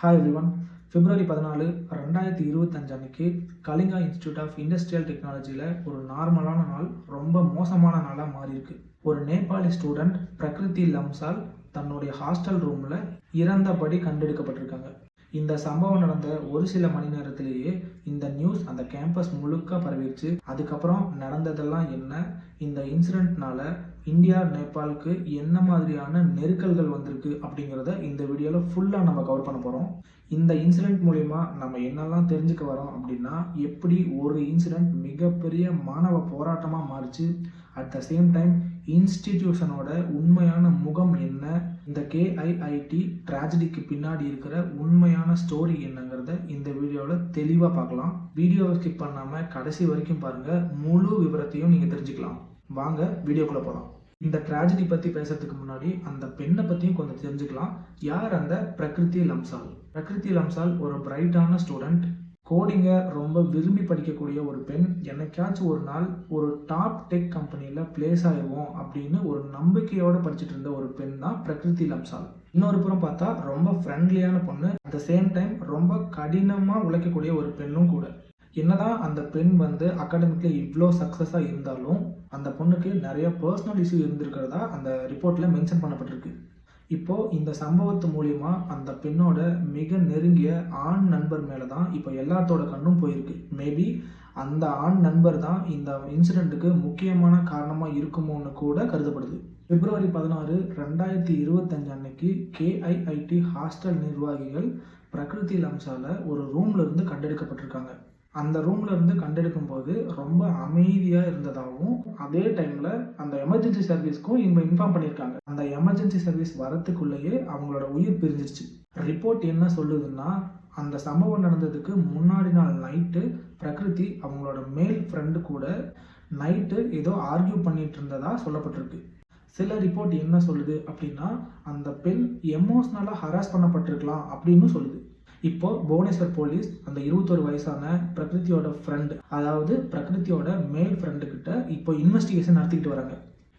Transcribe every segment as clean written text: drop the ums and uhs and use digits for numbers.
Hi everyone. பிப்ரவரி 14, 2025 அன்னைக்கு Kalinga institute of industrial டெக்னாலஜியில் ஒரு நார்மலான நாள் ரொம்ப மோசமான நாளாக மாறியிருக்கு. ஒரு நேபாளி ஸ்டூடெண்ட் பிரகிருதி லம்சால் தன்னுடைய ஹாஸ்டல் ரூமில் இறந்தபடி கண்டெடுக்கப்பட்டிருக்காங்க. இந்த சம்பவம் நடந்த ஒரு சில மணி நேரத்திலேயே இந்த நியூஸ் அந்த கேம்பஸ் முழுக்க பரவிடுச்சு. அதுக்கப்புறம் நடந்ததெல்லாம் என்ன, இந்த இன்சிடென்ட்னால இந்தியா நேபாளுக்கு என்ன மாதிரியான நெருக்கல்கள் வந்திருக்கு அப்படிங்கிறத இந்த வீடியோவில் ஃபுல்லாக நம்ம கவர் பண்ண போகிறோம். இந்த இன்சிடென்ட் மூலிமா நம்ம என்னெல்லாம் தெரிஞ்சுக்க வரோம் அப்படின்னா, எப்படி ஒரு இன்சிடென்ட் மிகப்பெரிய மாணவ போராட்டமாக மாறிச்சு, அட் த சேம் டைம் இன்ஸ்டிடியூஷனோட உண்மையான முகம் என்ன, இந்த கேஐஐடி ட்ராஜடிக்கு பின்னாடி இருக்கிற உண்மையான ஸ்டோரி என்னங்கிறத இந்த வீடியோவில் தெளிவாக பார்க்கலாம். வீடியோவை ஸ்கிப் பண்ணாமல் கடைசி வரைக்கும் பாருங்கள், முழு விவரத்தையும் நீங்கள் தெரிஞ்சுக்கலாம். வாங்க வீடியோக்குள்ளே போகலாம். இந்த ட்ராஜடி பற்றி பேசுறதுக்கு முன்னாடி அந்த பெண்ணை பற்றியும் கொஞ்சம் தெரிஞ்சுக்கலாம். யார் அந்த பிரகிருதி லம்சால்? பிரகிருதி லம்சால் ஒரு பிரைட்டான ஸ்டூடெண்ட், கோடிங்கை ரொம்ப விரும்பி படிக்கக்கூடிய ஒரு பெண். என்னைக்காச்சும் ஒரு நாள் ஒரு டாப் டெக் கம்பெனியில் பிளேஸ் ஆயிடுவோம் அப்படின்னு ஒரு நம்பிக்கையோடு படிச்சுட்டு இருந்த ஒரு பெண் தான் பிரகிருதி லம்சால். இன்னொரு புறம் பார்த்தா ரொம்ப ஃப்ரெண்ட்லியான பொண்ணு, அட் த சேம் டைம் ரொம்ப கடினமாக உழைக்கக்கூடிய ஒரு பெண்ணும் கூட. என்னதான் அந்த பெண் அகாடமிக்கில் இவ்வளோ சக்ஸஸாக இருந்தாலும் அந்த பொண்ணுக்கு நிறைய பர்சனல் இஷ்யூ இருந்திருக்கிறதா அந்த ரிப்போர்ட்டில் மென்ஷன் பண்ணப்பட்டிருக்கு. இப்போது இந்த சம்பவத்து மூலிமா அந்த பெண்ணோட மிக நெருங்கிய ஆண் நண்பர் மேலே தான் இப்போ எல்லாத்தோட கண்ணும் போயிருக்கு. மேபி அந்த ஆண் நண்பர் தான் இந்த இன்சிடெண்ட்டுக்கு முக்கியமான காரணமாக இருக்குமோன்னு கூட கருதப்படுது. பிப்ரவரி 16, 2025 அன்னைக்கு கேஐஐடி ஹாஸ்டல் நிர்வாகிகள் பிரகிருதி லம்சால ஒரு ரூம்ல இருந்து கண்டெடுக்கப்பட்டிருக்காங்க. அந்த ரூம்ல இருந்து கண்டெடுக்கும் போது ரொம்ப அமைதியா இருந்ததாகவும், அதே டைம்ல அந்த எமர்ஜென்சி சர்வீஸ்க்கும் இன்ஃபார்ம் பண்ணியிருக்காங்க. அந்த எமர்ஜென்சி சர்வீஸ் வரத்துக்குள்ளேயே அவங்களோட உயிர் பிரிஞ்சிருச்சு. ரிப்போர்ட் என்ன சொல்லுதுன்னா, அந்த சம்பவம் நடந்ததுக்கு முன்னாடி நாள் நைட்டு பிரகிருதி அவங்களோட மேல் ஃப்ரெண்டு கூட நைட்டு ஏதோ ஆர்கியூ பண்ணிட்டு இருந்ததா சொல்லப்பட்டிருக்கு. சில ரிப்போர்ட் என்ன சொல்லுது அப்படின்னா, அந்த பெண் எமோஷ்னலாக ஹராஸ் பண்ணப்பட்டிருக்கலாம் அப்படின்னு சொல்லுது. இப்போ புவனேஸ்வர் போலீஸ் அந்த 21 வயசான பிரகிருதியோட ஃப்ரெண்ட், அதாவது பிரகிருதியோட மேல் ஃப்ரெண்டு கிட்ட இப்போ இன்வெஸ்டிகேஷன் நடத்திக்கிட்டு வராங்க.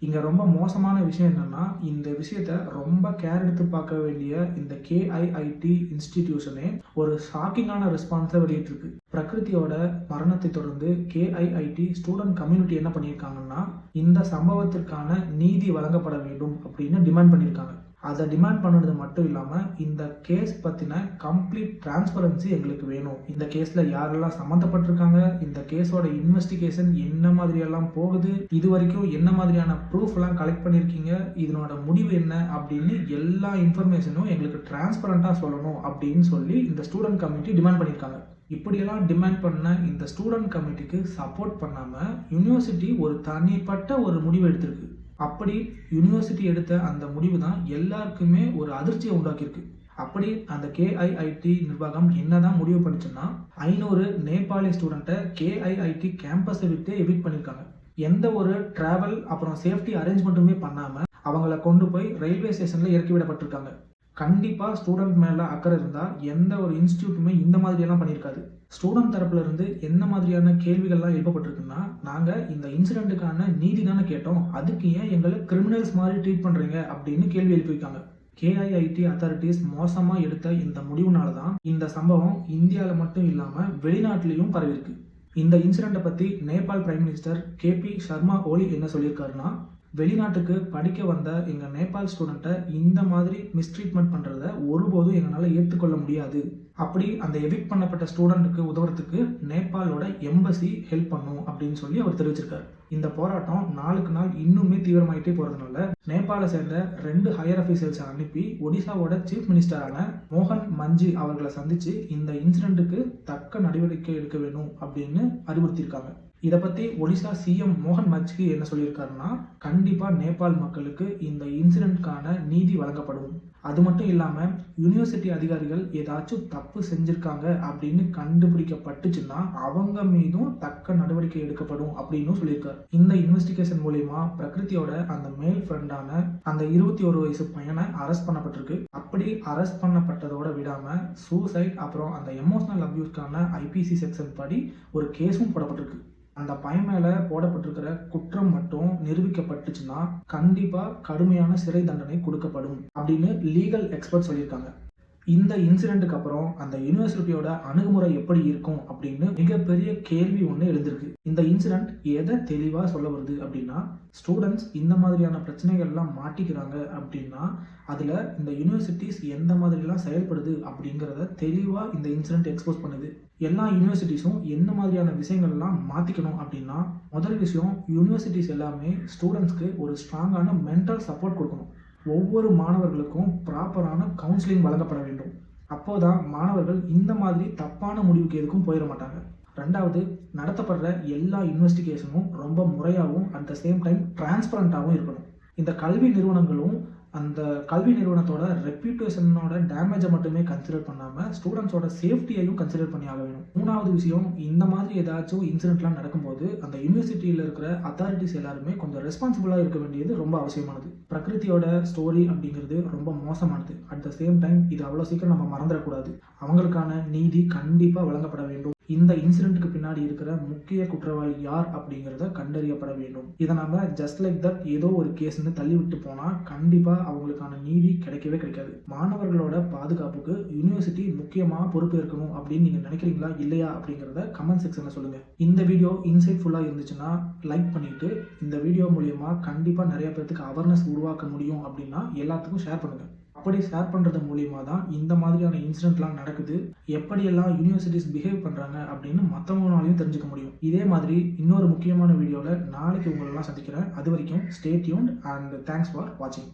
இங்கே ரொம்ப மோசமான விஷயம் என்னன்னா, இந்த விஷயத்த ரொம்ப கேர் எடுத்து பார்க்க வேண்டிய இந்த கேஐஐடி இன்ஸ்டிடியூஷனே ஒரு ஷாக்கிங்கான ரெஸ்பான்ஸை வெளியிட்டிருக்கு. பிரகிருதியோட மரணத்தை தொடர்ந்து கேஐஐடி ஸ்டூடெண்ட் கம்யூனிட்டி என்ன பண்ணியிருக்காங்கன்னா, இந்த சம்பவத்திற்கான நீதி வழங்கப்பட வேண்டும் அப்படின்னு டிமாண்ட் பண்ணியிருக்காங்க. அதை டிமாண்ட் பண்ணுறது மட்டும் இல்லாமல், இந்த கேஸ் பற்றின கம்ப்ளீட் டிரான்ஸ்பரன்சி எங்களுக்கு வேணும். இந்த கேஸில் யாரெல்லாம் சம்மந்தப்பட்டிருக்காங்க, இந்த கேஸோட இன்வெஸ்டிகேஷன் என்ன மாதிரியெல்லாம் போகுது, இது வரைக்கும் என்ன மாதிரியான ப்ரூஃப்லாம் கலெக்ட் பண்ணியிருக்கீங்க, இதனோட முடிவு என்ன அப்படின்னு எல்லா இன்ஃபர்மேஷனும் எங்களுக்கு டிரான்ஸ்பரண்ட்டாக சொல்லணும் அப்படின்னு சொல்லி இந்த ஸ்டூடெண்ட் கமிட்டி டிமாண்ட் பண்ணியிருக்காங்க. இப்படியெல்லாம் டிமாண்ட் பண்ண இந்த ஸ்டூடெண்ட் கமிட்டிக்கு சப்போர்ட் பண்ணாமல் யூனிவர்சிட்டி ஒரு தனிப்பட்ட ஒரு முடிவு எடுத்திருக்கு. அப்படி யூனிவர்சிட்டி எடுத்த அந்த முடிவு தான் எல்லாருக்குமே ஒரு அதிர்ச்சியை உண்டாக்கியிருக்கு. அப்படி அந்த கேஐஐடி நிர்வாகம் என்னதான் முடிவு பண்ணிச்சுன்னா, 500 நேபாளி ஸ்டூடெண்ட்டை கேஐஐடி கேம்பஸை விட்டு எவிக்ட் பண்ணியிருக்காங்க. எந்த ஒரு டிராவல் அப்புறம் சேஃப்டி அரேஞ்ச்மெண்ட்டுமே பண்ணாமல் அவங்கள கொண்டு போய் ரயில்வே ஸ்டேஷனில் இறக்கி விடப்பட்டிருக்காங்க. கண்டிப்பாக ஸ்டூடெண்ட் மேலே அக்கறை இருந்தால் எந்த ஒரு இன்ஸ்டியூட்டுமே இந்த மாதிரியெல்லாம் பண்ணியிருக்காது. ஸ்டூடெண்ட் தரப்புல இருந்து என்ன மாதிரியான கேள்விகள்லாம் எழுப்பப்பட்டிருக்குன்னா, நாங்கள் இந்த இன்சிடெண்ட்டுக்கான நீதி தானே கேட்டோம், அதுக்கு ஏன் எங்களை கிரிமினல்ஸ் மாதிரி ட்ரீட் பண்ணுறீங்க அப்படின்னு கேள்வி எழுப்பியிருக்காங்க. கேஐஐடி அத்தாரிட்டிஸ் மோசமாக எடுத்த இந்த முடிவுனால தான் இந்த சம்பவம் இந்தியாவில் மட்டும் இல்லாமல் வெளிநாட்டிலையும் பரவிருக்கு. இந்த இன்சிடெண்ட்டை பற்றி Nepal prime minister KP Sharma Oli என்ன சொல்லியிருக்காருன்னா, வெளிநாட்டுக்கு படிக்க வந்த எங்கள் நேபாள் ஸ்டூடெண்ட்டை இந்த மாதிரி மிஸ்ட்ரீட்மெண்ட் பண்ணுறத ஒருபோதும் எங்களால் ஏற்றுக்கொள்ள முடியாது. அப்படி அந்த எவிக்ட் பண்ணப்பட்ட ஸ்டூடெண்ட்டுக்கு உதவுறதுக்கு நேபாளோட எம்பசி ஹெல்ப் பண்ணும் அப்படின்னு சொல்லி அவர் தெரிவிச்சிருக்காரு. இந்த போராட்டம் நாளுக்கு நாள் இன்னுமே தீவிரமாயிட்டே போகிறதுனால நேபாளை சேர்ந்த 2 ஹையர் அஃபீஷியல்ஸை அனுப்பி ஒடிசாவோட சீஃப் மினிஸ்டரான மோகன் மஞ்சி அவர்களை சந்தித்து இந்த இன்சிடெண்ட்டுக்கு தக்க நடவடிக்கை எடுக்க வேணும் அப்படின்னு அறிவுறுத்தியிருக்காங்க. இதை பற்றி ஒடிசா சிஎம் மோகன் மஞ்சி என்ன சொல்லியிருக்காருன்னா, கண்டிப்பாக நேபாள் மக்களுக்கு இந்த இன்சிடெண்ட்கான நீதி வழங்கப்படும். அது மட்டும் இல்லாமல் யூனிவர்சிட்டி அதிகாரிகள் ஏதாச்சும் தப்பு செஞ்சுருக்காங்க அப்படின்னு கண்டுபிடிக்கப்பட்டுச்சுன்னா அவங்க மீதும் தக்க நடவடிக்கை எடுக்கப்படும் அப்படின்னு சொல்லியிருக்காரு. இந்த இன்வெஸ்டிகேஷன் மூலிமா பிரகிருதியோட அந்த மேல் ஃப்ரெண்டான அந்த 21 வயசு பையனை அரெஸ்ட் பண்ணப்பட்டிருக்கு. அப்படி அரெஸ்ட் பண்ணப்பட்டதோட விடாமல் சூசைட் அப்புறம் அந்த எமோஷனல் அபியூஸ்க்கான ஐபிசி செக்ஷன் படி ஒரு கேஸும் போடப்பட்டிருக்கு. அந்த பையன் மேலே போடப்பட்டிருக்கிற குற்றம் மட்டும் நிரூபிக்கப்பட்டுச்சுன்னா கண்டிப்பாக கடுமையான சிறை தண்டனை கொடுக்கப்படும் அப்படின்னு லீகல் எக்ஸ்பர்ட் சொல்லியிருக்காங்க. இந்த இன்சிடென்ட்டுக்கு அப்புறம் அந்த யுனிவர்சிட்டியோட அணுகுமுறை எப்படி இருக்கும் அப்படின்னு மிகப்பெரிய கேள்வி ஒன்று எழுந்திருக்கு. இந்த இன்சிடென்ட் எதை தெளிவாக சொல்ல வருது அப்படின்னா, ஸ்டூடெண்ட்ஸ் இந்த மாதிரியான பிரச்சனைகள்லாம் மாட்டிக்கிறாங்க அப்படின்னா அதில் இந்த யூனிவர்சிட்டிஸ் எந்த மாதிரிலாம் செயல்படுது அப்படிங்கிறத தெளிவாக இந்த இன்சிடென்ட் எக்ஸ்போஸ் பண்ணுது. எல்லா யூனிவர்சிட்டிஸும் என்ன மாதிரியான விஷயங்கள்லாம் மாற்றிக்கணும் அப்படின்னா, முதல் விஷயம், யூனிவர்சிட்டிஸ் எல்லாமே ஸ்டூடெண்ட்ஸ்க்கு ஒரு ஸ்ட்ராங்கான மென்டல் சப்போர்ட் கொடுக்கணும். ஒவ்வொரு மாணவர்களுக்கும் ப்ராப்பரான கவுன்சிலிங் வழங்கப்பட வேண்டும். அப்போதான் மாணவர்கள் இந்த மாதிரி தப்பான முடிவுக்கு எதுக்கும் போயிட மாட்டாங்க. ரெண்டாவது, நடத்தப்படுற எல்லா இன்வெஸ்டிகேஷனும் ரொம்ப முறையாகவும் அட் த சேம் டைம் டிரான்ஸ்பரண்ட்டாகவும் இருக்கணும். இந்த கல்வி நிறுவனங்களும் அந்த கல்வி நிறுவனத்தோட ரெப்யூட்டேஷனோட டேமேஜை மட்டுமே கன்சிடர் பண்ணாமல் ஸ்டூடெண்ட்ஸோட சேஃப்டியையும் கன்சிடர் பண்ணி ஆக வேணும். மூணாவது விஷயம், இந்த மாதிரி ஏதாச்சும் இன்சிடென்ட்லாம் நடக்கும்போது அந்த யூனிவர்சிட்டியில் இருக்கிற அத்தாரிட்டிஸ் எல்லாருமே கொஞ்சம் ரெஸ்பான்சிபிளாக இருக்க வேண்டியது ரொம்ப அவசியமானது. பிரகிருதியோட ஸ்டோரி அப்படிங்கிறது ரொம்ப மோசமானது. அட் த சேம் டைம் இது அவ்வளோ சீக்கிரம் நம்ம மறந்துடக்கூடாது. அவங்களுக்கான நீதி கண்டிப்பாக வழங்கப்பட வேண்டும். இந்த இன்சிடென்ட்டுக்கு பின்னாடி இருக்கிற முக்கிய குற்றவாளி யார் அப்படிங்கிறத கண்டறியப்பட வேண்டும். இதை நம்ம ஜஸ்ட் லைக் தட் ஏதோ ஒரு கேஸ்ன்னு தள்ளி விட்டு போனால் கண்டிப்பாக அவங்களுக்கான நீதி கிடைக்கவே கிடைக்காது. மாணவர்களோட பாதுகாப்புக்கு யூனிவர்சிட்டி முக்கியமாக பொறுப்பு இருக்கணும் அப்படின்னு நீங்கள் நினைக்கிறீங்களா இல்லையா அப்படிங்கிறத கமெண்ட் செக்ஷனில் சொல்லுங்கள். இந்த வீடியோ இன்சைட்ஃபுல்லாக இருந்துச்சுன்னா லைக் பண்ணிவிட்டு இந்த வீடியோ மூலயமா கண்டிப்பாக நிறைய பேருக்கு அவேர்னஸ் உருவாக்க முடியும் அப்படின்னா எல்லாத்துக்கும் ஷேர் பண்ணுங்கள். அப்படி ஷேர் பண்ணுறது மூலியமாக தான் இந்த மாதிரியான இன்சிடென்ட்லாம் நடக்குது, எப்படியெல்லாம் யூனிவர்சிட்டிஸ் பிஹேவ் பண்ணுறாங்க அப்படின்னு மற்றவங்களாலையும் தெரிஞ்சுக்க முடியும். இதே மாதிரி இன்னொரு முக்கியமான வீடியோவில் நாளைக்கு உங்களெல்லாம் சந்திக்கிறேன். அது வரைக்கும் stay tuned and thanks for வாட்சிங்.